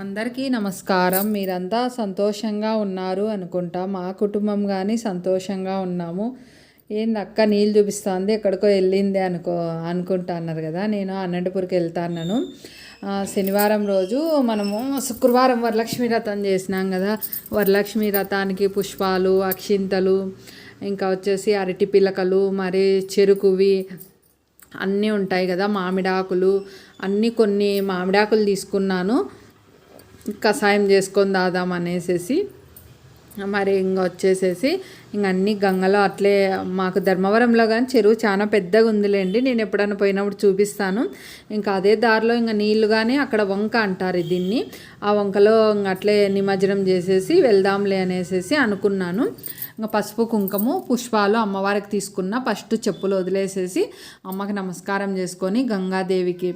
అందరికీ నమస్కారం. మీరంతా సంతోషంగా ఉన్నారు అనుకుంటా. మా కుటుంబం కానీ సంతోషంగా ఉన్నాము. ఏంది అక్క నీళ్ళు చూపిస్తుంది ఎక్కడికో వెళ్ళింది అనుకుంటా అన్నారు కదా. నేను అనంతపూర్కి వెళ్తాను. శనివారం రోజు మనము శుక్రవారం వరలక్ష్మి వ్రతం చేసినాం కదా. వరలక్ష్మి వ్రతానికి పుష్పాలు, అక్షింతలు, ఇంకా వచ్చేసి అరటి పిలకలు, మరి చెరుకువి అన్నీ ఉంటాయి కదా, మామిడాకులు అన్నీ, కొన్ని మామిడాకులు తీసుకున్నాను కషాయం చేసుకొని దాదాం అనేసి. మరి ఇంక వచ్చేసేసి ఇంక అన్నీ గంగలో అట్లే మాకు ధర్మవరంలో కానీ చెరువు చాలా పెద్దగా ఉందిలేండి. నేను ఎప్పుడైనా పోయినప్పుడు చూపిస్తాను. ఇంకా అదే దారిలో ఇంకా నీళ్ళు కానీ అక్కడ వంక అంటారు దీన్ని. ఆ వంకలో ఇంక అట్లే నిమజ్జనం చేసేసి వెళ్దాంలే అనేసి అనుకున్నాను. ఇంకా పసుపు, కుంకుమ, పుష్పాలు అమ్మవారికి తీసుకున్న. ఫస్ట్ చెప్పులు వదిలేసేసి అమ్మకి నమస్కారం చేసుకొని గంగాదేవికి,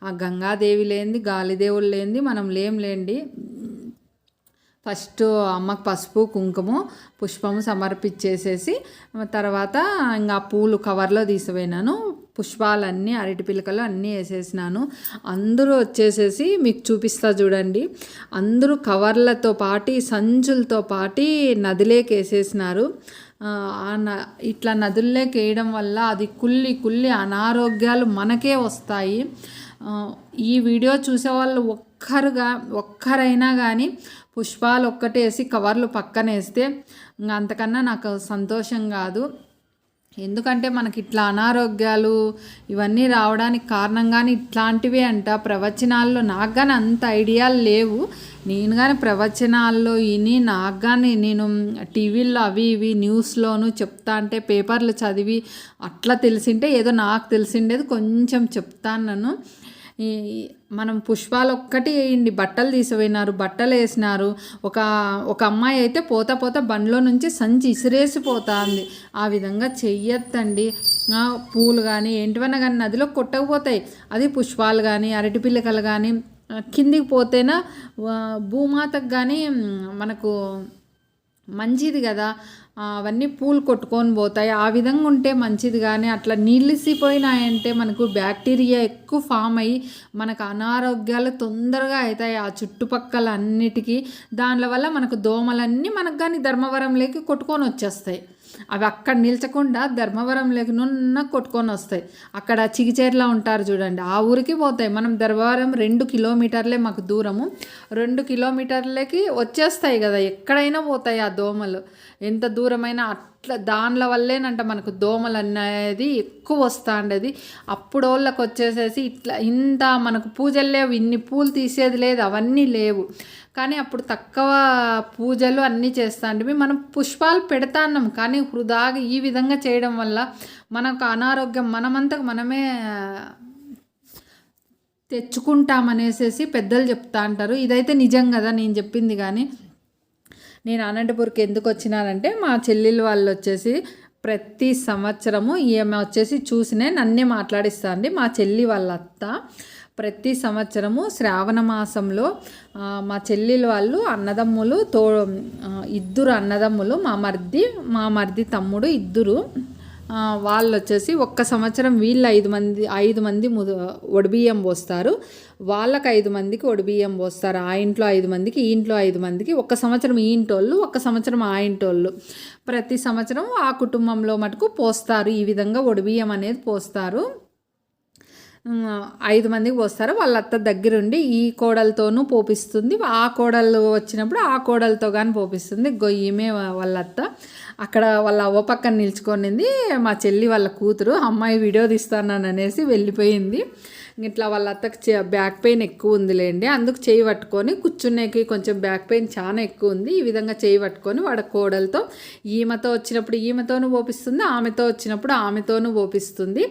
ఆ గంగాదేవి లేనిది, గాలిదేవులు లేనిది మనం లేండి. ఫస్ట్ అమ్మకు పసుపు, కుంకుమ, పుష్పము సమర్పించేసేసి తర్వాత ఇంకా పూలు కవర్లో తీసిపోయినాను. పుష్పాలన్నీ, అరటి పిలకలు అన్నీ వేసేసినాను. అందరూ వచ్చేసేసి మీకు చూపిస్తా చూడండి. అందరూ కవర్లతో పాటి, సంచులతో పాటి నదిలోకి వేసేసినారు. ఇట్లా నదుల్లోకి వేయడం వల్ల అది కుళ్ళి అనారోగ్యాలు మనకే వస్తాయి. ఈ వీడియో చూసేవాళ్ళు ఒక్కరైనా కానీ పుష్పాలు ఒక్కటేసి కవర్లు పక్కన వేస్తే ఇంకా అంతకన్నా నాకు సంతోషం కాదు. ఎందుకంటే మనకి ఇట్లా అనారోగ్యాలు ఇవన్నీ రావడానికి కారణం కానీ ఇట్లాంటివే అంట. ప్రవచనాల్లో నాకు కానీ అంత ఐడియాలు లేవు. నేను కానీ ప్రవచనాల్లో నాకు కానీ నేను టీవీల్లో అవి ఇవి న్యూస్లోనూ చెప్తా అంటే పేపర్లు చదివి అట్లా తెలిసింటే ఏదో నాకు తెలిసిండేది కొంచెం చెప్తాను. మనం పుష్పాలు ఒక్కటి వేయండి, బట్టలు తీసిపోయినారు, బట్టలు వేసినారు. ఒక అమ్మాయి అయితే పోతా బండ్లో నుంచి సంచి ఇసిరేసిపోతుంది. ఆ విధంగా చెయ్యొద్దండి. పూలు కానీ ఏంటివన్నా కానీ నదిలో కొట్టకపోతాయి. అది పుష్పాలు కానీ, అరటి పిల్లకలు కానీ కిందికి పోతేనా భూమాతకు కానీ మనకు మంచిది కదా. అవన్నీ పూలు కొట్టుకొని పోతాయి. ఆ విధంగా ఉంటే మంచిది. కానీ అట్లా నీళ్ళిసిపోయినాయంటే మనకు బ్యాక్టీరియా ఎక్కువ ఫామ్ అయ్యి మనకు అనారోగ్యాలు తొందరగా అవుతాయి ఆ చుట్టుపక్కల అన్నిటికీ. దానివల్ల మనకు దోమలన్నీ మనకు కానీ ధర్మవరంలోకి కొట్టుకొని వచ్చేస్తాయి. అవి అక్కడ నిల్చకుండా ధర్మవరంలోకి నున్న కొట్టుకొని వస్తాయి. అక్కడ చిగిచేర్లా ఉంటారు చూడండి, ఆ ఊరికి పోతాయి. మనం ధర్మవరం 2 కిలోమీటర్లే మాకు దూరము. 2 కిలోమీటర్లకి వచ్చేస్తాయి కదా, ఎక్కడైనా పోతాయి ఆ దోమలు. ఎంత దూరమైనా అట్లా దానిల వల్లేనంట మనకు దోమలు అనేది ఎక్కువ వస్తూ ఉండేది. అప్పుడు వాళ్ళకి వచ్చేసేసి ఇట్లా ఇంత మనకు పూజలు లేవు, ఇన్ని పూలు తీసేది లేదు, అవన్నీ లేవు. కానీ అప్పుడు తక్కువ పూజలు అన్నీ చేస్తాంటివి. మనం పుష్పాలు పెడతాన్నాం కానీ వృధాగా ఈ విధంగా చేయడం వల్ల మనకు అనారోగ్యం మనమంతకు మనమే తెచ్చుకుంటామనేసి పెద్దలు చెప్తా అంటారు. ఇదైతే నిజం కదా నేను చెప్పింది. కానీ నేను అనంతపూర్కి ఎందుకు వచ్చినానంటే మా చెల్లెలు వాళ్ళు వచ్చేసి ప్రతి సంవత్సరము ఈమె వచ్చేసి చూసినే నన్నే మాట్లాడిస్తా అండి. మా చెల్లి వాళ్ళ అత్త ప్రతి సంవత్సరము శ్రావణ మాసంలో మా చెల్లెలు వాళ్ళు అన్నదమ్ములు ఇద్దరు అన్నదమ్ములు, మా మరిది తమ్ముడు ఇద్దరు, వాళ్ళు వచ్చేసి ఒక్క సంవత్సరం వీళ్ళు 5 మంది ఒడిబియ్యం పోస్తారు. వాళ్ళకి 5 మందికి ఒడిబియ్యం పోస్తారు. ఆ ఇంట్లో 5 మందికి, ఈ ఇంట్లో 5 మందికి. ఒక్క సంవత్సరం ఈ ఇంటోళ్ళు, ఒక్క సంవత్సరం ఆ ఇంటోళ్ళు. ప్రతి సంవత్సరం ఆ కుటుంబంలో మటుకు పోస్తారు. ఈ విధంగా ఒడిబియ్యం అనేది పోస్తారు. 5 మందికి పోస్తారు. వాళ్ళ అత్త దగ్గరుండి ఈ కోడలతోనూ పోపిస్తుంది. ఆ కోడలు వచ్చినప్పుడు ఆ కోడలతో కానీ పోపిస్తుంది. గొయ్యమే వాళ్ళ అత్త. అక్కడ వాళ్ళ అవ్వ పక్కన నిల్చుకొనింది మా చెల్లి వాళ్ళ కూతురు. అమ్మాయి వీడియో తీస్తానని అనేసి వెళ్ళిపోయింది. ఇట్లా వాళ్ళ అత్తకు బ్యాక్ పెయిన్ ఎక్కువ ఉందిలేండి, అందుకు చేయి పట్టుకొని కూర్చునేకి కొంచెం బ్యాక్ పెయిన్ చాలా ఎక్కువ ఉంది. ఈ విధంగా చేయి పట్టుకొని వాడ కోడలతో, ఈమెతో వచ్చినప్పుడు ఈమెతోనూ పోపిస్తుంది, ఆమెతో వచ్చినప్పుడు ఆమెతోనూ పోపిస్తుంది.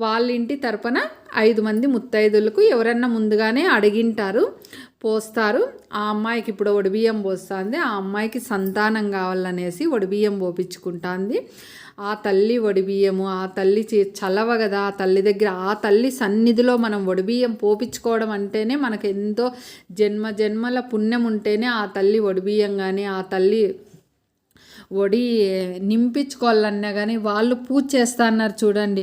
వాళ్ళ ఇంటి తరపున 5 మంది ముత్తైదులకు ఎవరన్నా ముందుగానే అడిగింటారు, పోస్తారు. ఆ అమ్మాయికి ఇప్పుడు ఒడిబియ్యం పోస్తుంది. ఆ అమ్మాయికి సంతానం కావాలనేసి ఒడిబియ్యం పోపించుకుంటుంది. ఆ తల్లి ఒడిబియ్యము, ఆ తల్లి చలవ కదా, ఆ తల్లి దగ్గర, ఆ తల్లి సన్నిధిలో మనం ఒడిబియ్యం పోపించుకోవడం అంటేనే మనకు ఎంతో జన్మల పుణ్యం ఉంటేనే ఆ తల్లి ఒడిబియ్యం కానీ, ఆ తల్లి వడి నింపించుకోవాలన్నా కానీ వాళ్ళు పూజ చేస్తా అన్నారు చూడండి.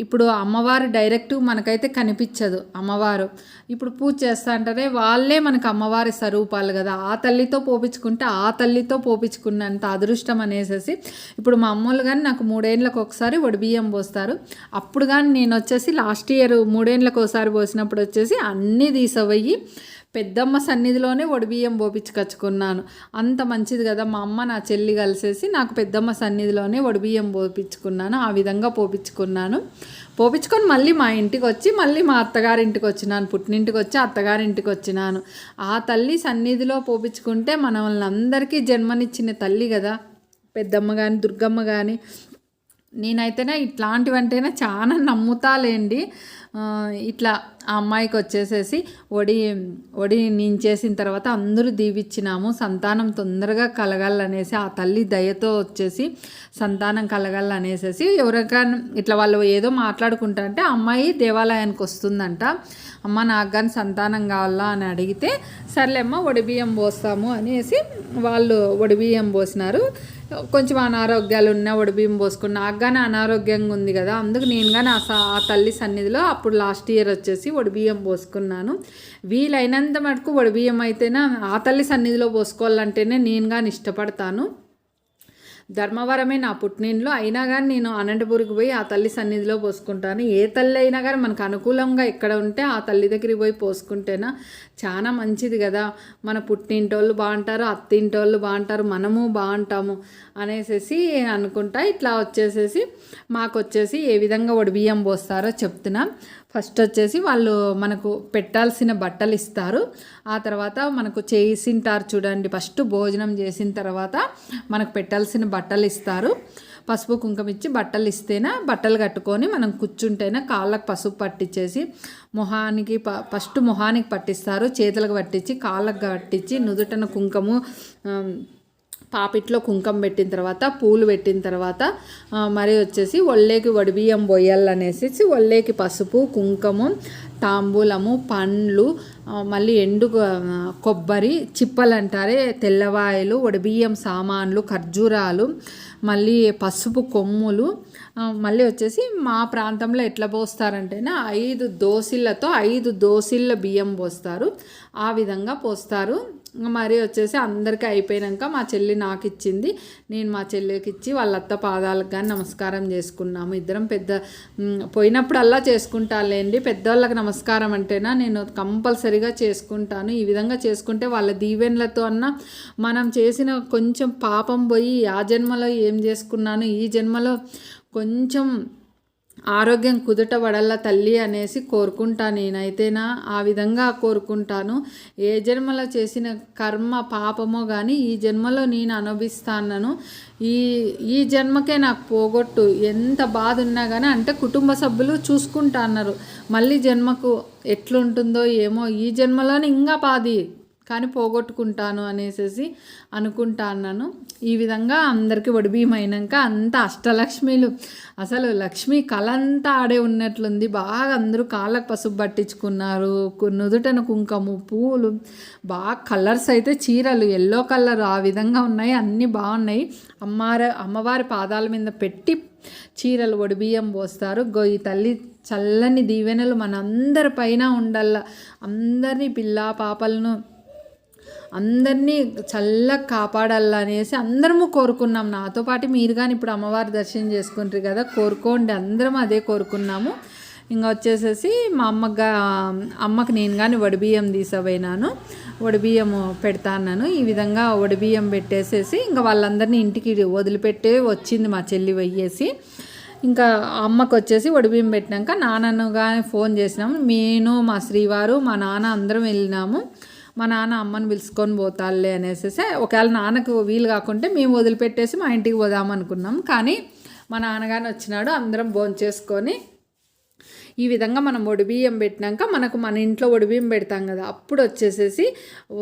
ఇప్పుడు అమ్మవారు డైరెక్ట్ మనకైతే కనిపించదు అమ్మవారు. ఇప్పుడు పూజ చేస్తా అంటారే వాళ్ళే మనకు అమ్మవారి స్వరూపాలు కదా. ఆ తల్లితో పోపించుకుంటే ఆ తల్లితో పోపించుకున్నంత అదృష్టం అనేసి ఇప్పుడు మా అమ్మోళ్ళు కానీ నాకు 3 ఏళ్ళకి ఒకసారి వడిబియ్యం పోస్తారు. అప్పుడు కానీ నేను వచ్చేసి లాస్ట్ ఇయర్ 3 ఏళ్ళకి ఒకసారి పోసినప్పుడు వచ్చేసి అన్నీ తీసవయ్యి పెద్దమ్మ సన్నిధిలోనే వడిబియ్యం పోపించుకొచ్చుకున్నాను. అంత మంచిది కదా. మా అమ్మ నా చెల్లి కలిసేసి నాకు పెద్దమ్మ సన్నిధిలోనే వడిబియ్యం పోపించుకున్నాను. ఆ విధంగా పోపించుకొని మళ్ళీ మా ఇంటికి వచ్చి మళ్ళీ మా అత్తగారింటికి వచ్చినాను. పుట్టినింటికి వచ్చి అత్తగారింటికి వచ్చినాను. ఆ తల్లి సన్నిధిలో పోపించుకుంటే మనల్ని అందరికీ జన్మనిచ్చిన తల్లి కదా పెద్దమ్మ కానీ దుర్గమ్మ కానీ. నేనైతేనే ఇట్లాంటివంటేనే చాలా నమ్ముతాలేండి. ఇట్లా ఆ అమ్మాయికి వచ్చేసేసి వడి నించేసిన తర్వాత అందరూ దీవిచ్చినాము. సంతానం తొందరగా కలగాలనేసి ఆ తల్లి దయతో వచ్చేసి సంతానం కలగాలనేసి ఎవరికైనా ఇట్లా వాళ్ళు ఏదో మాట్లాడుకుంటా అంటే అమ్మాయి దేవాలయానికి వస్తుందంట. అమ్మ నాకు కానీ సంతానం కావాలా అని అడిగితే సర్లేమ్మ వడిబియ్యం పోస్తాము అనేసి వాళ్ళు వడిబియ్యం పోసినారు. కొంచెం అనారోగ్యాలు ఉన్నా వడిబియ్యం పోసుకుని నాకు కానీ అనారోగ్యంగా ఉంది కదా, అందుకు నేను కానీ ఆ తల్లి సన్నిధిలో అప్పుడు లాస్ట్ ఇయర్ వచ్చేసి వడిబియ్యం పోసుకున్నాను. వీలైనంత మటుకు వడిబియ్యం అయితేనే ఆ తల్లి సన్నిధిలో పోసుకోవాలంటేనే నేను కానీ ఇష్టపడతాను. ధర్మవరమే నా పుట్టినింట్లో అయినా కానీ నేను అనంతపురికి పోయి ఆ తల్లి సన్నిధిలో పోసుకుంటాను. ఏ తల్లి అయినా కానీ మనకు అనుకూలంగా ఎక్కడ ఉంటే ఆ తల్లి దగ్గరికి పోయి పోసుకుంటేనా చాలా మంచిది కదా. మన పుట్టింటోళ్ళు బాగుంటారు, అత్తింటోళ్ళు బాగుంటారు, మనము బాగుంటాము అనేసి అనుకుంటా. ఇట్లా వచ్చేసేసి మాకు వచ్చేసి ఏ విధంగా వడిబియ్యం పోస్తారో చెప్తున్నా. ఫస్ట్ వచ్చేసి వాళ్ళు మనకు పెట్టాల్సిన బట్టలు ఇస్తారు. ఆ తర్వాత మనకు చేసింటారు చూడండి, ఫస్ట్ భోజనం చేసిన తర్వాత మనకు పెట్టాల్సిన బట్టలు ఇస్తారు. పసుపు కుంకుమ ఇచ్చి బట్టలు ఇస్తేనే బట్టలు కట్టుకొని మనం కూర్చుంటేనే కాళ్ళకు పసుపు పట్టించేసి మొహానికి ఫస్ట్ మొహానికి పట్టిస్తారు, చేతులకు పట్టించి కాళ్ళకు పట్టించి నుదుటన కుంకుమ పాపిట్లో కుంకుమ పెట్టిన తర్వాత పూలు పెట్టిన తర్వాత మరి వచ్చేసి ఒళ్ళేకి వడిబియ్యం పోయాలనేసి ఒళ్ళేకి పసుపు కుంకుమ తాంబూలము పండ్లు మళ్ళీ ఎండు కొబ్బరి చిప్పలు అంటారే తెల్లవాయలు వడిబియ్యం సామాన్లు ఖర్జూరాలు మళ్ళీ పసుపు కొమ్ములు మళ్ళీ వచ్చేసి మా ప్రాంతంలో ఎట్లా పోస్తారంటేనే 5 దోసిళ్ళతో 5 దోసిళ్ళ బియ్యం పోస్తారు. ఆ విధంగా పోస్తారు. మరి వచ్చేసి అందరికీ అయిపోయాక మా చెల్లి నాకు ఇచ్చింది, నేను మా చెల్లికి ఇచ్చి వాళ్ళ అత్త పాదాలకు కానీ నమస్కారం చేసుకున్నాము. ఇద్దరం పోయినప్పుడల్లా చేసుకుంటానులేండి. పెద్దవాళ్ళకి నమస్కారం అంటేనా నేను కంపల్సరీగా చేసుకుంటాను. ఈ విధంగా చేసుకుంటే వాళ్ళ దీవెనలతో మనం చేసిన కొంచెం పాపం పోయి ఆ జన్మలో ఏం చేసుకున్నాను ఈ జన్మలో కొంచెం ఆరోగ్యం కుదుటపడల్ల తల్లి అనేసి కోరుకుంటాను. నేనైతేనా ఆ విధంగా కోరుకుంటాను. ఏ జన్మలో చేసిన కర్మ పాపమో కానీ ఈ జన్మలో నేను అనుభవిస్తాను. ఈ జన్మకే నాకు పోగొట్టు, ఎంత బాధ ఉన్నా కానీ అంటే కుటుంబ సభ్యులు చూసుకుంటా అన్నారు. మళ్ళీ జన్మకు ఎట్లుంటుందో ఏమో, ఈ జన్మలోనే ఇంకా బాధి కానీ పోగొట్టుకుంటాను అనేసి అనుకుంటా అన్నాను. ఈ విధంగా అందరికీ వడిబియ్యం అయినాక అంతా అష్టలక్ష్మిలు, అసలు లక్ష్మి కళ అంతా ఆడే ఉన్నట్లుంది. బాగా అందరూ కాళ్ళకు పసుపు పట్టించుకున్నారు, నుదుటన కుంకుమ పూలు బాగా కలర్స్ అయితే చీరలు ఎల్లో కలర్ ఆ విధంగా ఉన్నాయి, అన్నీ బాగున్నాయి. అమ్మవారి పాదాల మీద పెట్టి చీరలు వడిబియ్యం పోస్తారు. ఈ తల్లి చల్లని దీవెనలు మనందరి పైన ఉండాల. అందరినీ పిల్ల పాపలను అందరినీ చల్లగా కాపాడాలనేసి అందరము కోరుకున్నాం. నాతో పాటు మీరు కానీ ఇప్పుడు అమ్మవారి దర్శనం చేసుకుంటారు కదా, కోరుకోండి. అందరం అదే కోరుకున్నాము. ఇంకా వచ్చేసేసి మా అమ్మకి నేను కానీ వడిబియ్యం తీసపోయినాను, వడిబియ్యం పెడతా అన్నాను. ఈ విధంగా వడిబియ్యం పెట్టేసేసి ఇంకా వాళ్ళందరినీ ఇంటికి వదిలిపెట్టే వచ్చింది మా చెల్లి పోయేసి. ఇంకా అమ్మకు వచ్చేసి వడిబియ్యం పెట్టినాక నాన్నను కానీ ఫోన్ చేసినాము. నేను మా శ్రీవారు మా నాన్న అందరం వెళ్ళినాము. మా నాన్న అమ్మని పిలుచుకొని పోతాలే అనేసి, ఒకవేళ నాన్నకు వీలు కాకుంటే మేము వదిలిపెట్టేసి మా ఇంటికి పోదామనుకున్నాం. కానీ మా నాన్నగాని వచ్చినాడు. అందరం భోంచేసుకొని ఈ విధంగా మనం వడిబియ్యం పెట్టినాక మనకు మన ఇంట్లో వడిబియ్యం పెడతాం కదా, అప్పుడు వచ్చేసేసి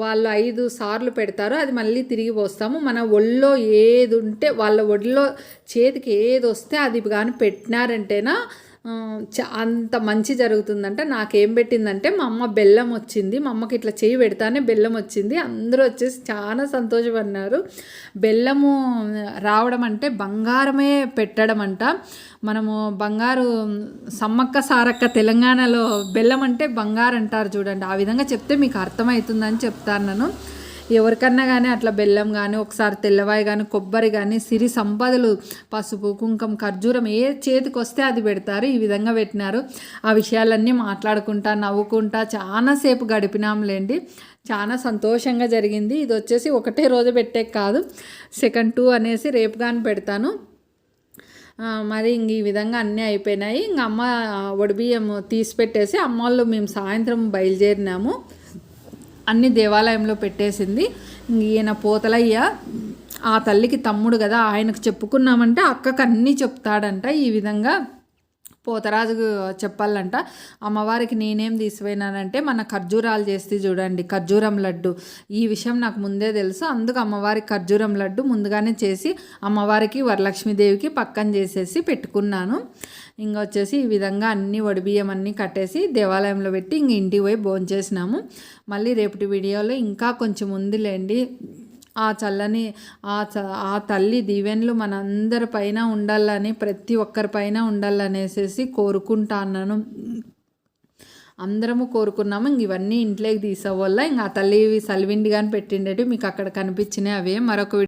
వాళ్ళు 5 సార్లు పెడతారు. అది మళ్ళీ తిరిగి పోస్తాము. మన ఒళ్ళో ఏది ఉంటే వాళ్ళ ఒడిలో చేతికి ఏది వస్తే అది కానీ పెట్టినారంటేనా అంత మంచి జరుగుతుందంట. నాకేం పెట్టిందంటే మా అమ్మ బెల్లం వచ్చింది. మా అమ్మకి ఇట్లా చేయి పెడతానే బెల్లం వచ్చింది. అందరూ వచ్చేసి చాలా సంతోషపడినారు. బెల్లము రావడం అంటే బంగారమే పెట్టడం అంట. మనము బంగారు సమ్మక్క సారక్క తెలంగాణలో బెల్లం అంటే బంగారు అంటారు చూడండి. ఆ విధంగా చెప్తే మీకు అర్థమవుతుందని చెప్తాను నేను. ఎవరికన్నా కానీ అట్లా బెల్లం కానీ, ఒకసారి తెల్లవాయి కానీ, కొబ్బరి కానీ, సిరి సంపదలు, పసుపు, కుంకుమ, ఖర్జూరం ఏ చేతికి వస్తే అది పెడతారు. ఈ విధంగా పెట్టినారు. ఆ విషయాలన్నీ మాట్లాడుకుంటా నవ్వుకుంటా చాలాసేపు గడిపినాంలేండి. చాలా సంతోషంగా జరిగింది. ఇది వచ్చేసి ఒకటే రోజు పెట్టే కాదు, సెకండ్ 2 అనేసి రేపు కానీ పెడతాను. మరి ఇంక ఈ విధంగా అన్నీ అయిపోయినాయి. ఇంక అమ్మ వడిబియ్యం తీసి పెట్టేసి అమ్మ వాళ్ళు మేము సాయంత్రం బయలుదేరినాము. అన్ని దేవాలయంలో పెట్టేసింది. ఈయన పోతలయ్య ఆ తల్లికి తమ్ముడు కదా, ఆయనకు చెప్పుకున్నామంటే అక్కకు అన్నీ చెప్తాడంట. ఈ విధంగా పోతరాజుకు చెప్పాలంట. అమ్మవారికి నేనేం తీసిపోయినానంటే మన ఖర్జూరాలు చేస్తే చూడండి, ఖర్జూరం లడ్డు. ఈ విషయం నాకు ముందే తెలుసు. అందుకు అమ్మవారికి ఖర్జూరం లడ్డు ముందుగానే చేసి అమ్మవారికి వరలక్ష్మీదేవికి పక్కన చేసేసి పెట్టుకున్నాను. ఇంకా వచ్చేసి ఈ విధంగా అన్ని వడిబియ్యం అన్నీ కట్టేసి దేవాలయంలో పెట్టి ఇంక ఇంటికి పోయి భోంచేసినాము. మళ్ళీ రేపటి వీడియోలో ఇంకా కొంచెం ఉందిలేండి. ఆ చల్లని ఆ తల్లి దీవెనలు మనందరి పైన ఉండాలని, ప్రతి ఒక్కరి పైన ఉండాలనేసి కోరుకుంటాను. అందరము కోరుకున్నాము. ఇంక ఇవన్నీ ఇంట్లోకి తీసే వల్ల ఇంక ఆ తల్లి సలివిండి కానీ పెట్టిండేవి మీకు అక్కడ కనిపించినాయి. అవే మరొక